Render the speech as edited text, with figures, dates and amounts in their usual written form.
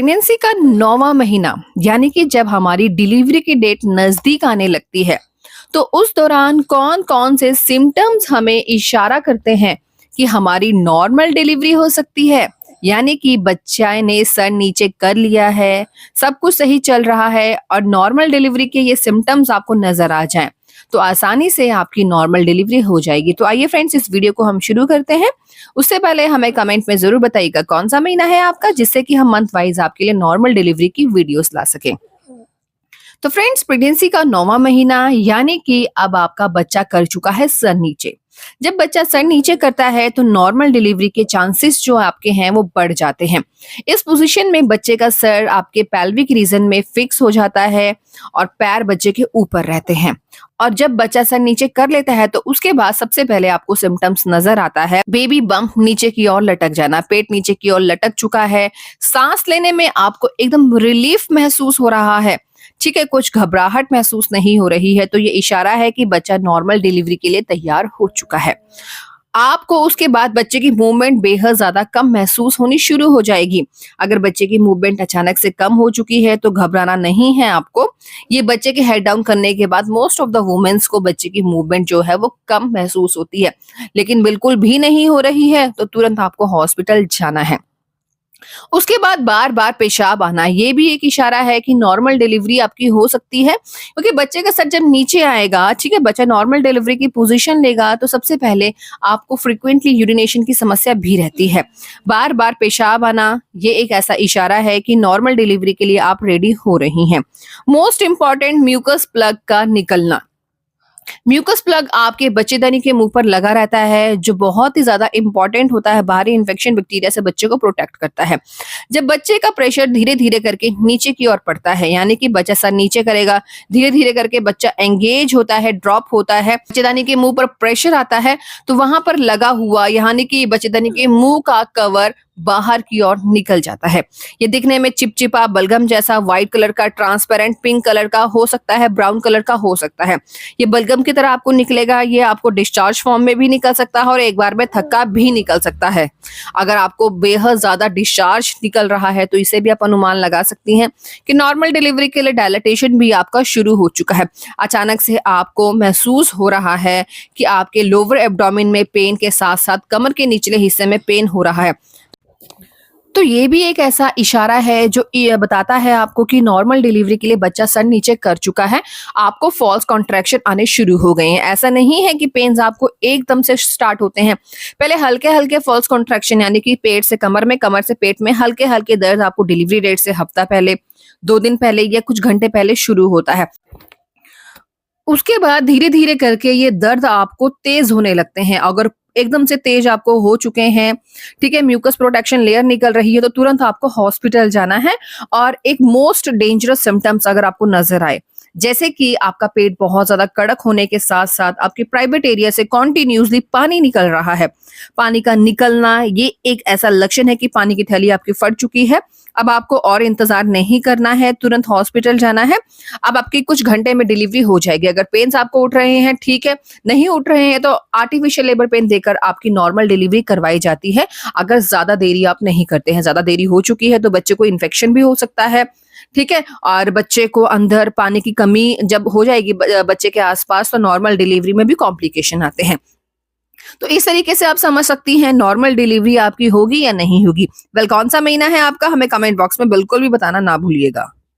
Pregnancy का 9वां महीना यानी कि जब हमारी डिलीवरी की डेट नजदीक आने लगती है, तो उस दौरान कौन-कौन से सिम्टम्स हमें इशारा करते हैं कि हमारी नॉर्मल डिलीवरी हो सकती है। यानी कि बच्चा ने सर नीचे कर लिया है, सब कुछ सही चल रहा है और नॉर्मल डिलीवरी के ये सिम्टम्स आपको नजर आ जाएं, तो आसानी से आपकी नॉर्मल डिलीवरी हो जाएगी। तो आइए फ्रेंड्स, इस वीडियो को हम शुरू करते हैं। उससे पहले हमें कमेंट में जरूर बताइएगा कौन सा महीना है आपका, जिससे कि हम मंथ वाइज आपके लिए नॉर्मल डिलीवरी की वीडियोस ला सकें। तो फ्रेंड्स, प्रेगनेंसी का 9वां महीना यानी कि अब आपका बच्चा कर चुका है सर नीचे। जब बच्चा सर नीचे करता है तो नॉर्मल डिलीवरी के चांसेस जो आपके हैं वो बढ़ जाते हैं। इस पोजीशन में बच्चे का सर आपके पेल्विक रीजन में फिक्स हो जाता है और पैर बच्चे के ऊपर रहते हैं। और जब बच्चा सर नीचे कर लेता है तो उसके बाद सबसे पहले आपको सिम्टम्स नजर आता है बेबी बम्प, नीचे की ओर लटक जाना, पेट नीचे की ओर लटक चुका है, सांस लेने में आपको एकदम रिलीफ महसूस हो रहा है, ठीक है, कुछ घबराहट महसूस नहीं हो रही है, तो ये इशारा है कि बच्चा नॉर्मल डिलीवरी के लिए तैयार हो चुका है। आपको उसके बाद बच्चे की मूवमेंट बेहद ज्यादा कम महसूस होनी शुरू हो जाएगी। अगर बच्चे की मूवमेंट अचानक से कम हो चुकी है तो घबराना नहीं है आपको। ये बच्चे के हेड डाउन करने के बाद मोस्ट ऑफ द वुमेन्स को बच्चे की मूवमेंट जो है वो कम महसूस होती है, लेकिन बिल्कुल भी नहीं हो रही है तो तुरंत आपको हॉस्पिटल जाना है। उसके बाद बार बार पेशाब आना, ये भी एक इशारा है कि नॉर्मल डिलीवरी आपकी हो सकती है, क्योंकि बच्चे का सर जब नीचे आएगा, ठीक है, बच्चा नॉर्मल डिलीवरी की पोजीशन लेगा तो सबसे पहले आपको फ्रीक्वेंटली यूरिनेशन की समस्या भी रहती है। बार बार पेशाब आना, ये एक ऐसा इशारा है कि नॉर्मल डिलीवरी के लिए आप रेडी हो रही हैं। मोस्ट इंपॉर्टेंट, म्यूकस प्लग का निकलना। म्यूकस प्लग आपके बच्चेदानी के मुंह पर लगा रहता है, जो बहुत ही ज्यादा इंपॉर्टेंट होता है, बाहरी इन्फेक्शन बैक्टीरिया से बच्चे को प्रोटेक्ट करता है। जब बच्चे का प्रेशर धीरे धीरे करके नीचे की ओर पड़ता है, यानी कि बच्चा सर नीचे करेगा, धीरे धीरे करके बच्चा एंगेज होता है, ड्रॉप होता है, बच्चेदानी के मुंह पर प्रेशर आता है, तो वहां पर लगा हुआ यानी कि बच्चेदानी के मुंह का कवर बाहर की ओर निकल जाता है। ये दिखने में चिपचिपा बलगम जैसा व्हाइट कलर का, ट्रांसपेरेंट पिंक कलर का हो सकता है, ब्राउन कलर का हो सकता है। ये बलगम की तरह आपको निकलेगा। ये आपको डिस्चार्ज फॉर्म में भी निकल सकता है और एक बार में थक्का भी निकल सकता है। अगर आपको बेहद ज्यादा डिस्चार्ज निकल रहा है तो इसे भी आप अनुमान लगा सकती हैं कि नॉर्मल डिलीवरी के लिए डायलिटेशन भी आपका शुरू हो चुका है। अचानक से आपको महसूस हो रहा है कि आपके लोअर एब्डोमेन में पेन के साथ साथ कमर के निचले हिस्से में पेन हो रहा है, तो ये भी एक ऐसा इशारा है जो ये बताता है आपको कि नॉर्मल डिलीवरी के लिए बच्चा सर नीचे कर चुका है। आपको फॉल्स कॉन्ट्रैक्शन आने शुरू हो गए हैं। ऐसा नहीं है कि पेन्स आपको एकदम से स्टार्ट होते हैं। पहले हल्के हल्के फॉल्स कॉन्ट्रैक्शन, यानी कि पेट से कमर में, कमर से पेट में हल्के हल्के दर्द आपको डिलीवरी डेट से हफ्ता पहले, 2 दिन पहले या कुछ घंटे पहले शुरू होता है। उसके बाद धीरे धीरे करके ये दर्द आपको तेज होने लगते हैं। अगर एकदम से तेज आपको हो चुके हैं, ठीक है, म्यूकस प्रोटेक्शन लेयर निकल रही है, तो तुरंत आपको हॉस्पिटल जाना है। और एक मोस्ट डेंजरस सिम्टम्स अगर आपको नजर आए, जैसे कि आपका पेट बहुत ज्यादा कड़क होने के साथ साथ आपके प्राइवेट एरिया से कॉन्टिन्यूसली पानी निकल रहा है, पानी का निकलना, ये एक ऐसा लक्षण है कि पानी की थैली आपकी फट चुकी है। अब आपको और इंतजार नहीं करना है, तुरंत हॉस्पिटल जाना है। अब आपकी कुछ घंटे में डिलीवरी हो जाएगी। अगर पेन्स आपको उठ रहे हैं, ठीक है, नहीं उठ रहे हैं तो आर्टिफिशियल लेबर पेन देकर आपकी नॉर्मल डिलीवरी करवाई जाती है। अगर ज्यादा देरी आप नहीं करते हैं, ज्यादा देरी हो चुकी है तो बच्चे को इन्फेक्शन भी हो सकता है, ठीक है, और बच्चे को अंदर पानी की कमी जब हो जाएगी बच्चे के आसपास, तो नॉर्मल डिलीवरी में भी कॉम्प्लिकेशन आते हैं। तो इस तरीके से आप समझ सकती हैं नॉर्मल डिलीवरी आपकी होगी या नहीं होगी। वेल, कौन सा महीना है आपका, हमें कमेंट बॉक्स में बिल्कुल भी बताना ना भूलिएगा।